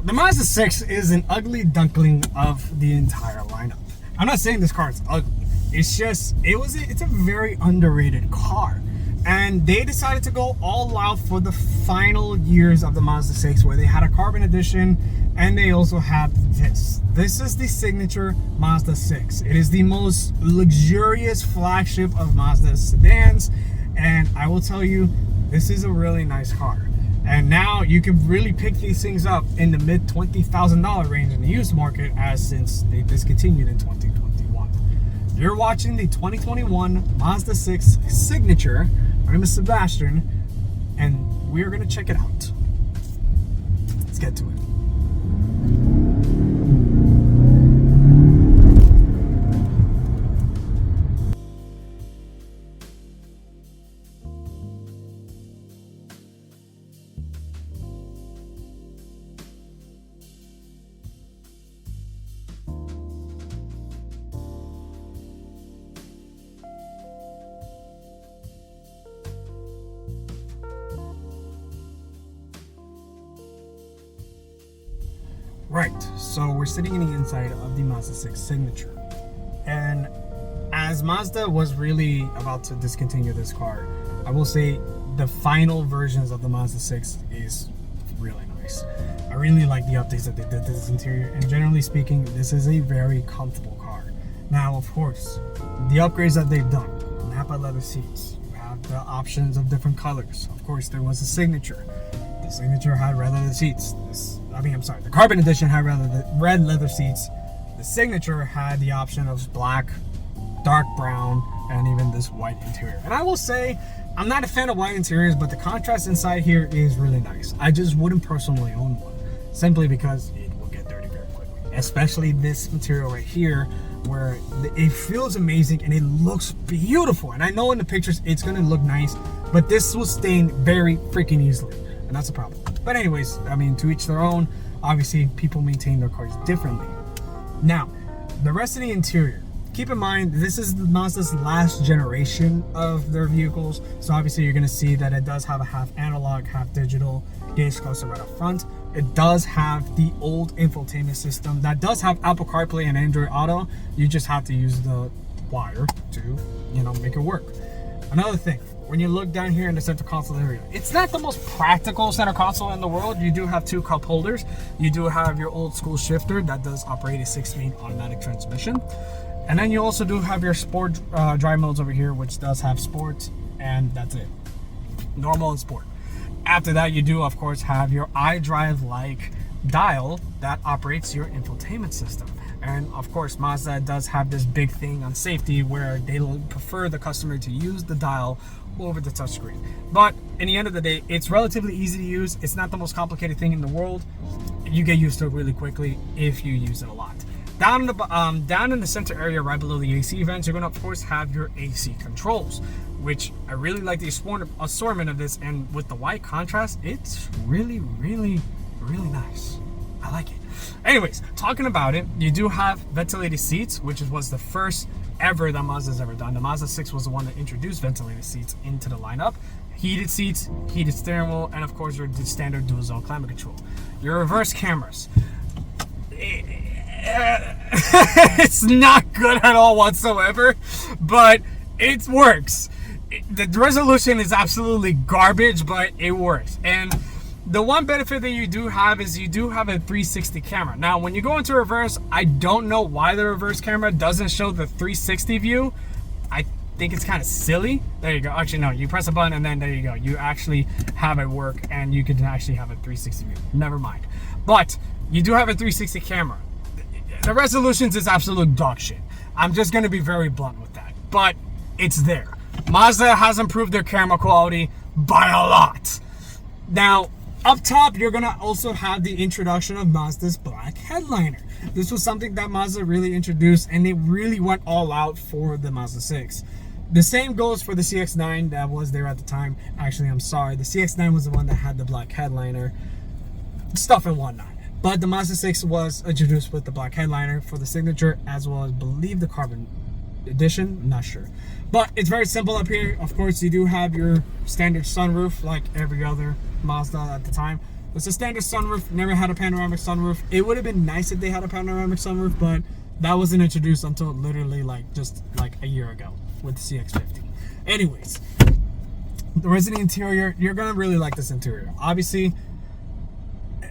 the Mazda 6 is an ugly duckling of the entire lineup. I'm not saying this car is ugly. It's just, it's a very underrated car. And they decided to go all out for the final years of the Mazda 6, where they had a carbon edition and they also had this. This is the signature Mazda 6. It is the most luxurious flagship of Mazda sedans. And I will tell you, this is a really nice car. And now you can really pick these things up in the mid $20,000 range in the used market, as since they discontinued in 2021. You're watching the 2021 Mazda 6 Signature. My name is Sebastian, and we're gonna check it out. Let's get to it. Right, so we're sitting in the inside of the Mazda 6 Signature, and as Mazda was really about to discontinue this car, I will say the final versions of the Mazda 6 is really nice. I really like the updates that they did to this interior, and generally speaking, this is a very comfortable car. Now, of course, the upgrades that they've done, Napa leather seats, you have the options of different colors. Of course, there was a Signature. The Signature had red leather seats. The Carbon Edition had red leather seats. The Signature had the option of black, dark brown, and even this white interior. And I will say, I'm not a fan of white interiors, but the contrast inside here is really nice. I just wouldn't personally own one, simply because it will get dirty very quickly. Especially this material right here, where it feels amazing and it looks beautiful. And I know in the pictures it's gonna look nice, but this will stain very freaking easily. And that's a problem. But anyways, I mean, to each their own. Obviously, people maintain their cars differently. Now, the rest of the interior. Keep in mind, this is Mazda's last generation of their vehicles. So obviously, you're going to see that it does have a half analog, half digital gauge cluster right up front. It does have the old infotainment system that does have Apple CarPlay and Android Auto. You just have to use the wire to, make it work. Another thing. When you look down here in the center console area, it's not the most practical center console in the world. You do have two cup holders. You do have your old school shifter that does operate a 6-speed automatic transmission. And then you also do have your sport drive modes over here, which does have sport, and that's it. Normal and sport. After that, you do, of course, have your iDrive-like dial that operates your infotainment system. And of course, Mazda does have this big thing on safety where they prefer the customer to use the dial over the touchscreen. But in the end of the day, it's relatively easy to use. It's not the most complicated thing in the world. You get used to it really quickly if you use it a lot. Down in the center area, right below the AC vents, you're gonna of course have your AC controls, which I really like the assortment of this. And with the white contrast, it's really, really, really nice. I like it. Anyways, talking about it, you do have ventilated seats, which was the first ever that Mazda's ever done. The Mazda 6 was the one that introduced ventilated seats into the lineup. Heated seats, heated steering wheel, and of course your standard dual zone climate control. Your reverse cameras. It's not good at all whatsoever, but it works. The resolution is absolutely garbage, but it works. And the one benefit that you do have is you do have a 360 camera. Now, when you go into reverse, I don't know why the reverse camera doesn't show the 360 view. I think it's kind of silly. There you go. Actually, no, you press a button and then there you go. You actually have it work and you can actually have a 360 view. Never mind. But you do have a 360 camera. The resolutions is absolute dog shit. I'm just going to be very blunt with that. But it's there. Mazda has improved their camera quality by a lot. Now, up top, you're gonna also have the introduction of Mazda's black headliner. This was something that Mazda really introduced, and they really went all out for the Mazda 6. The same goes for the CX-9 that was there at the time. Actually, I'm sorry, the CX-9 was the one that had the black headliner stuff and whatnot. But the Mazda 6 was introduced with the black headliner for the Signature, as well as, I believe, the Carbon Edition. I'm not sure. But it's very simple up here. Of course, you do have your standard sunroof like every other Mazda at the time. It's a standard sunroof, never had a panoramic sunroof. It would have been nice if they had a panoramic sunroof, but that wasn't introduced until literally just a year ago with the CX-50. Anyways, the resident interior, you're gonna really like this interior. Obviously,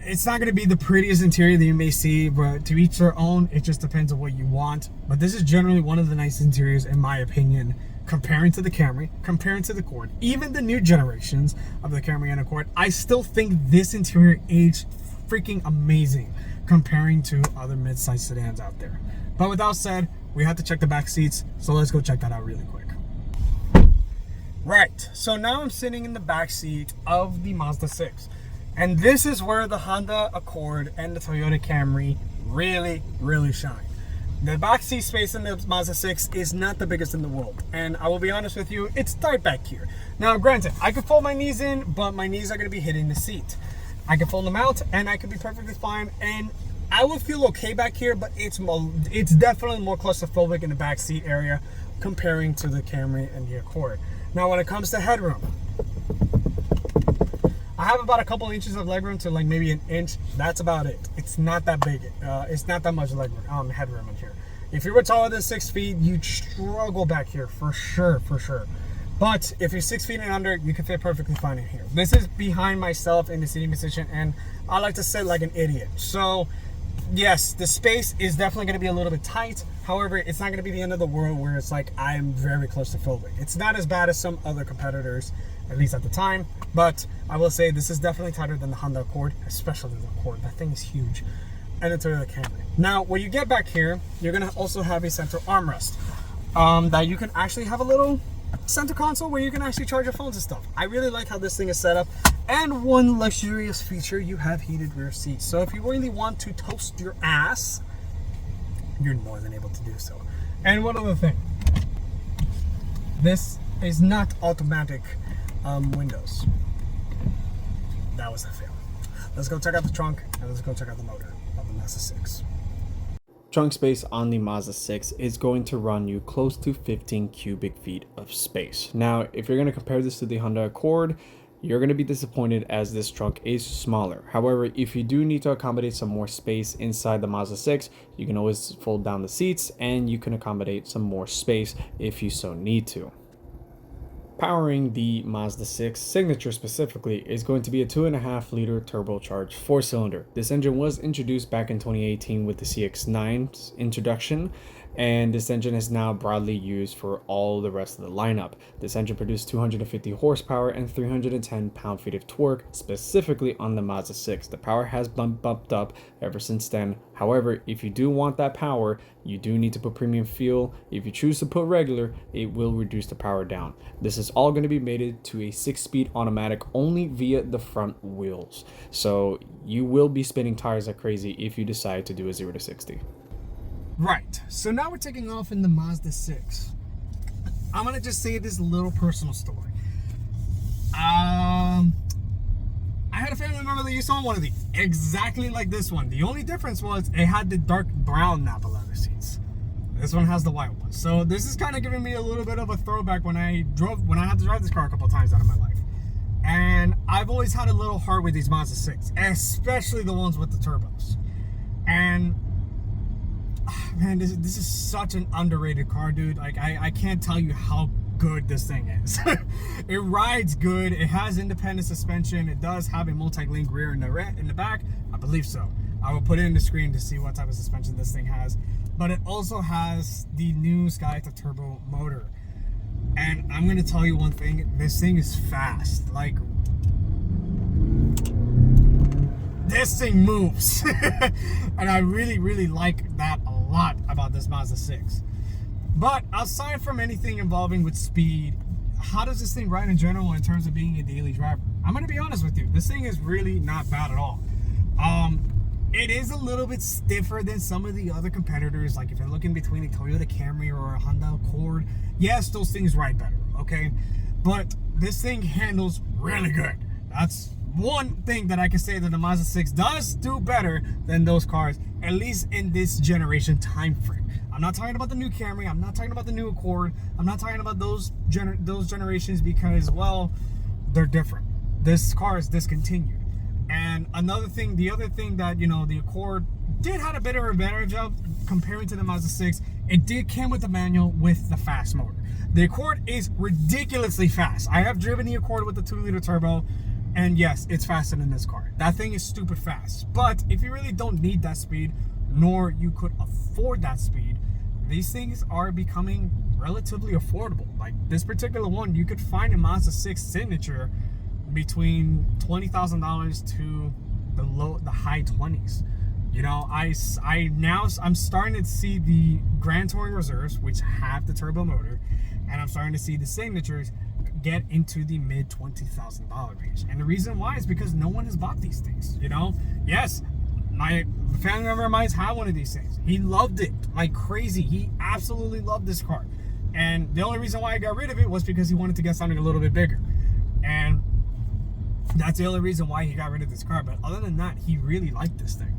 it's not gonna be the prettiest interior that you may see, but to each their own. It just depends on what you want. But this is generally one of the nicest interiors, in my opinion, comparing to the Camry, comparing to the Accord, even the new generations of the Camry and Accord. I still think this interior aged freaking amazing comparing to other mid-size sedans out there. But with that said, we have to check the back seats, so let's go check that out really quick. Right, so now I'm sitting in the back seat of the Mazda 6. And this is where the Honda Accord and the Toyota Camry really shine. The back seat space in the Mazda 6 is not the biggest in the world. And I will be honest with you, it's tight back here. Now, granted, I could fold my knees in, but my knees are going to be hitting the seat. I can fold them out, and I could be perfectly fine. And I would feel okay back here, but it's definitely more claustrophobic in the back seat area comparing to the Camry and the Accord. Now, when it comes to headroom, I have about a couple inches of legroom to maybe an inch. That's about it. It's not that big. It's not that much legroom, headroom in here. If you were taller than 6 feet, you'd struggle back here for sure. But if you're 6 feet and under, you can fit perfectly fine in here. This is behind myself in the seating position, and I like to sit like an idiot. So yes, the space is definitely going to be a little bit tight. However, it's not going to be the end of the world where it's like I'm very claustrophobic. It's not as bad as some other competitors, at least at the time. But I will say this is definitely tighter than the Honda Accord, especially the Accord. That thing is huge. And the Toyota Camry. Now, when you get back here, you're going to also have a central armrest that you can actually have a little center console where you can actually charge your phones and stuff. I really like how this thing is set up. And one luxurious feature, you have heated rear seats. So if you really want to toast your ass, you're more than able to do so. And one other thing, this is not automatic windows. That was a fail. Let's go check out the trunk, and let's go check out the motor of the Mazda 6. Trunk space on the Mazda 6 is going to run you close to 15 cubic feet of space. Now, if you're going to compare this to the Honda Accord, you're going to be disappointed as this trunk is smaller. However, if you do need to accommodate some more space inside the Mazda 6, you can always fold down the seats and you can accommodate some more space if you so need to. Powering the Mazda 6 Signature specifically is going to be a 2.5 liter turbocharged 4-cylinder. This engine was introduced back in 2018 with the CX-9's introduction, and this engine is now broadly used for all the rest of the lineup. This engine produced 250 horsepower and 310 pound-feet of torque, specifically on the Mazda 6. The power has bumped up ever since then. However, if you do want that power, you do need to put premium fuel. If you choose to put regular, it will reduce the power down. This is all going to be mated to a 6-speed automatic only via the front wheels. So you will be spinning tires like crazy if you decide to do a 0 to 60. Right, so now we're taking off in the Mazda 6. I'm gonna just say this little personal story. I had a family member that used to own one of these, exactly like this one. The only difference was it had the dark brown Napa leather seats. This one has the white one. So this is kind of giving me a little bit of a throwback when I had to drive this car a couple times out of my life. And I've always had a little heart with these Mazda 6, especially the ones with the turbos. And man, this is such an underrated car, dude. Like, I can't tell you how good this thing is. It rides good. It has independent suspension. It does have a multi-link rear in the back. I believe so. I will put it in the screen to see what type of suspension this thing has. But it also has the new Skyactiv turbo motor. And I'm going to tell you one thing. This thing is fast. Like, this thing moves. And I really like that a lot about this Mazda 6. But aside from anything involving with speed, how does this thing ride in general in terms of being a daily driver? I'm going to be honest with you. This thing is really not bad at all. It is a little bit stiffer than some of the other competitors. Like if you're looking between a Toyota Camry or a Honda Accord, yes, those things ride better, okay? But this thing handles really good. That's one thing that I can say that the Mazda 6 does do better than those cars, at least in this generation time frame. I'm not talking about the new Camry. I'm not talking about the new Accord. I'm not talking about those generations because, well, they're different. This car is discontinued. And the other thing that, you know, the Accord did have a bit of an advantage of comparing to the Mazda 6, it did come with the manual with the fast motor. The Accord is ridiculously fast. I have driven the Accord with the 2-liter turbo, and yes, it's faster than this car. That thing is stupid fast. But if you really don't need that speed, nor you could afford that speed, these things are becoming relatively affordable. Like this particular one, you could find a Mazda 6 Signature between $20,000 to the high 20s. You know, I'm starting to see the Grand Touring Reserves, which have the turbo motor, and I'm starting to see the Signatures get into the mid $20,000 range. And the reason why is because no one has bought these things. You know, yes, my family member of mine had one of these things. He loved it like crazy. He absolutely loved this car. And the only reason why I got rid of it was because he wanted to get something a little bit bigger. And that's the only reason why he got rid of this car. But other than that, he really liked this thing.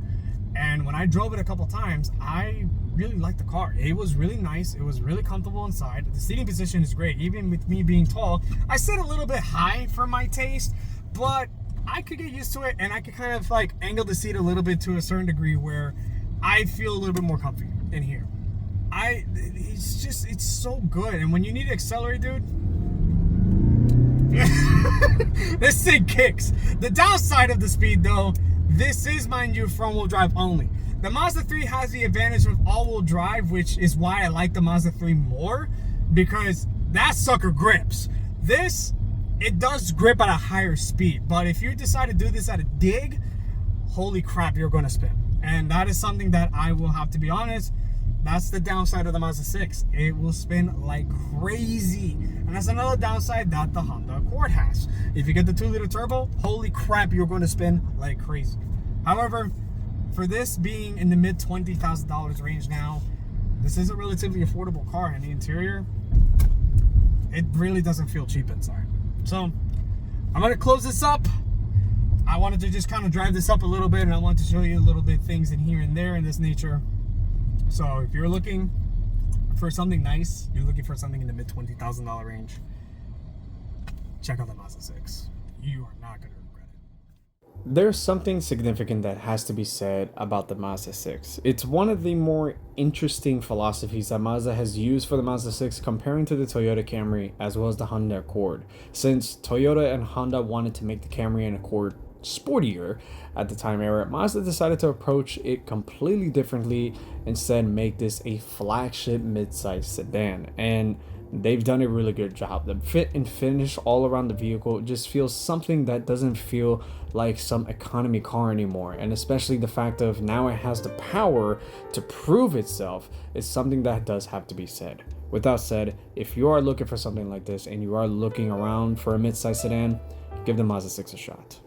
And when I drove it a couple times, I really liked the car. It was really nice. It was really comfortable inside. The seating position is great. Even with me being tall, I sit a little bit high for my taste, but I could get used to it, and I could kind of like angle the seat a little bit to a certain degree where I feel a little bit more comfy in here. It's so good. And when you need to accelerate, dude, this thing kicks. The downside of the speed, though, this is, mind you, front-wheel drive only. The Mazda 3 has the advantage of all-wheel drive, which is why I like the Mazda 3 more, because that sucker grips. This, it does grip at a higher speed, but if you decide to do this at a dig, holy crap, you're going to spin. And that is something that I will have to be honest, that's the downside of the Mazda 6. It will spin like crazy. And that's another downside that the Honda Accord has. If you get the 2-liter turbo, holy crap, you're going to spin like crazy. However, for this being in the mid $20,000 range now, this is a relatively affordable car. And the interior, it really doesn't feel cheap inside. So I'm going to close this up. I wanted to just kind of drive this up a little bit, and I wanted to show you a little bit things in here and there in this nature. So if you're looking for something nice, you're looking for something in the mid $20,000 range, check out the Mazda 6. You are not going to regret it. There's something significant that has to be said about the Mazda 6. It's one of the more interesting philosophies that Mazda has used for the Mazda 6 comparing to the Toyota Camry as well as the Honda Accord. Since Toyota and Honda wanted to make the Camry and Accord sportier at the time era, Mazda decided to approach it completely differently, instead make this a flagship mid-size sedan, and they've done a really good job. The fit and finish all around the vehicle just feels something that doesn't feel like some economy car anymore, and especially the fact of now it has the power to prove itself is something that does have to be said. With that said, if you are looking for something like this and you are looking around for a mid-size sedan, give the Mazda 6 a shot.